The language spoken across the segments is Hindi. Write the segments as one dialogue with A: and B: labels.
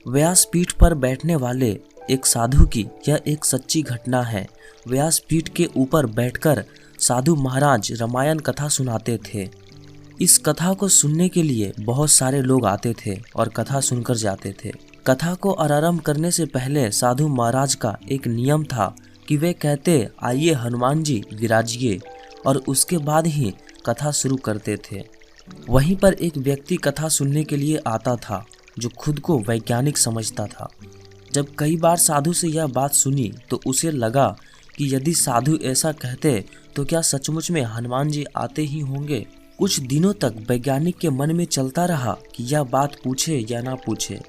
A: व्यासपीठ पर बैठने वाले एक साधु की यह एक सच्ची घटना है। व्यासपीठ के ऊपर बैठकर साधु महाराज रामायण कथा सुनाते थे। इस कथा को सुनने के लिए बहुत सारे लोग आते थे और कथा सुनकर जाते थे। कथा को आरंभ करने से पहले साधु महाराज का एक नियम था कि वे कहते, आइए हनुमान जी विराजिए, और उसके बाद ही कथा शुरू करते थे। वहीं पर एक व्यक्ति कथा सुनने के लिए आता था जो खुद को वैज्ञानिक समझता था। जब कई बार साधु से यह बात सुनी तो उसे लगा कि यदि साधु ऐसा कहते तो क्या सचमुच में हनुमान जी आते ही होंगे। कुछ दिनों तक वैज्ञानिक के मन में चलता रहा कि यह बात पूछे या ना पूछे,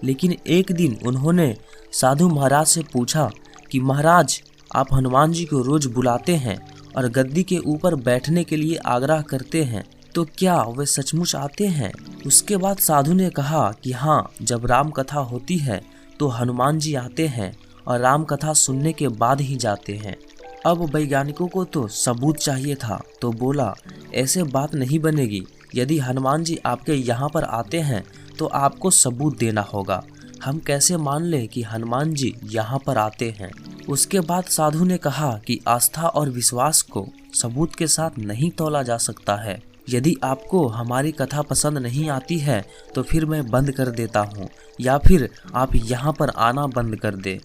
A: लेकिन एक दिन उन्होंने साधु महाराज से पूछा कि महाराज, आप हनुमान जी को रोज बुलाते हैं और गद्दी के ऊपर बैठने के लिए आग्रह करते हैं, तो क्या वे सचमुच आते हैं? उसके बाद साधु ने कहा कि हाँ, जब राम कथा होती है तो हनुमान जी आते हैं और राम कथा सुनने के बाद ही जाते हैं। अब वैज्ञानिकों को तो सबूत चाहिए था, तो बोला, ऐसे बात नहीं बनेगी। यदि हनुमान जी आपके यहाँ पर आते हैं तो आपको सबूत देना होगा। हम कैसे मान लें कि हनुमान जी यहाँ पर आते हैं? उसके बाद साधु ने कहा कि आस्था और विश्वास को सबूत के साथ नहीं तौला जा सकता है। यदि आपको हमारी कथा पसंद नहीं आती है तो फिर मैं बंद कर देता हूँ, या फिर आप यहाँ पर आना बंद कर दे।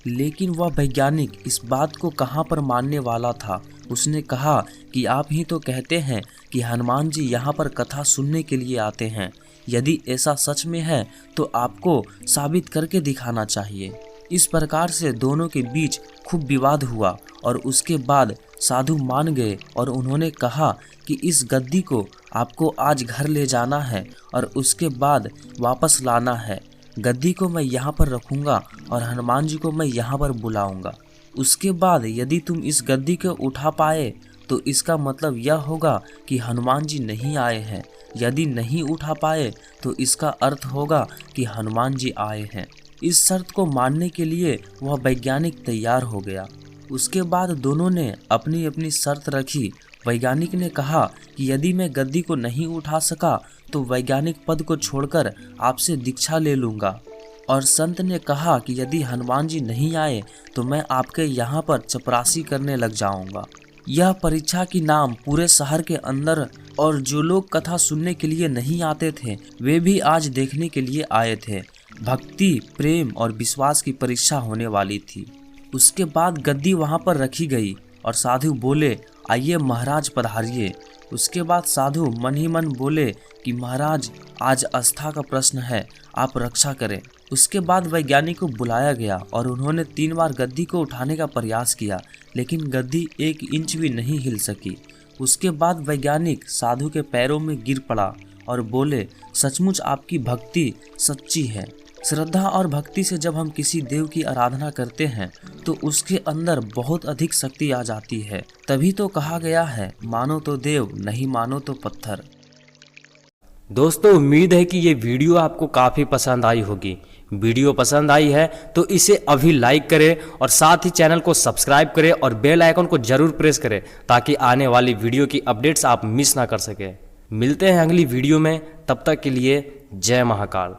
A: लेकिन वह वैज्ञानिक इस बात को कहाँ पर मानने वाला था। उसने कहा कि आप ही तो कहते हैं कि हनुमान जी यहाँ पर कथा सुनने के लिए आते हैं। यदि ऐसा सच में है तो आपको साबित करके दिखाना चाहिए। इस प्रकार से दोनों के बीच खूब विवाद हुआ और उसके बाद साधु मान गए और उन्होंने कहा कि इस गद्दी को आपको आज घर ले जाना है और उसके बाद वापस लाना है। गद्दी को मैं यहाँ पर रखूँगा और हनुमान जी को मैं यहाँ पर बुलाऊँगा। उसके बाद यदि तुम इस गद्दी को उठा पाए तो इसका मतलब यह होगा कि हनुमान जी नहीं आए हैं। यदि नहीं उठा पाए तो इसका अर्थ होगा कि हनुमान जी आए हैं। इस शर्त को मानने के लिए वह वैज्ञानिक तैयार हो गया। उसके बाद दोनों ने अपनी अपनी शर्त रखी। वैज्ञानिक ने कहा कि यदि मैं गद्दी को नहीं उठा सका तो वैज्ञानिक पद को छोड़कर आपसे दीक्षा ले लूँगा। और संत ने कहा कि यदि हनुमान जी नहीं आए तो मैं आपके यहाँ पर चपरासी करने लग जाऊँगा। यह परीक्षा की नाम पूरे शहर के अंदर, और जो लोग कथा सुनने के लिए नहीं आते थे वे भी आज देखने के लिए आए थे। भक्ति, प्रेम और विश्वास की परीक्षा होने वाली थी। उसके बाद गद्दी वहाँ पर रखी गई और साधु बोले, आइए महाराज पधारिए। उसके बाद साधु मन ही मन बोले कि महाराज, आज आस्था का प्रश्न है, आप रक्षा करें। उसके बाद वैज्ञानिक को बुलाया गया और उन्होंने 3 बार गद्दी को उठाने का प्रयास किया, लेकिन गद्दी 1 इंच भी नहीं हिल सकी। उसके बाद वैज्ञानिक साधु के पैरों में गिर पड़ा और बोले, सचमुच आपकी भक्ति सच्ची है। श्रद्धा और भक्ति से जब हम किसी देव की आराधना करते हैं तो उसके अंदर बहुत अधिक शक्ति आ जाती है। तभी तो कहा गया है, मानो तो देव, नहीं मानो तो पत्थर।
B: दोस्तों, उम्मीद है कि ये वीडियो आपको काफ़ी पसंद आई होगी। वीडियो पसंद आई है तो इसे अभी लाइक करें और साथ ही चैनल को सब्सक्राइब करें और बेल आइकन को जरूर प्रेस करें ताकि आने वाली वीडियो की अपडेट्स आप मिस ना कर सकें। मिलते हैं अगली वीडियो में, तब तक के लिए जय महाकाल।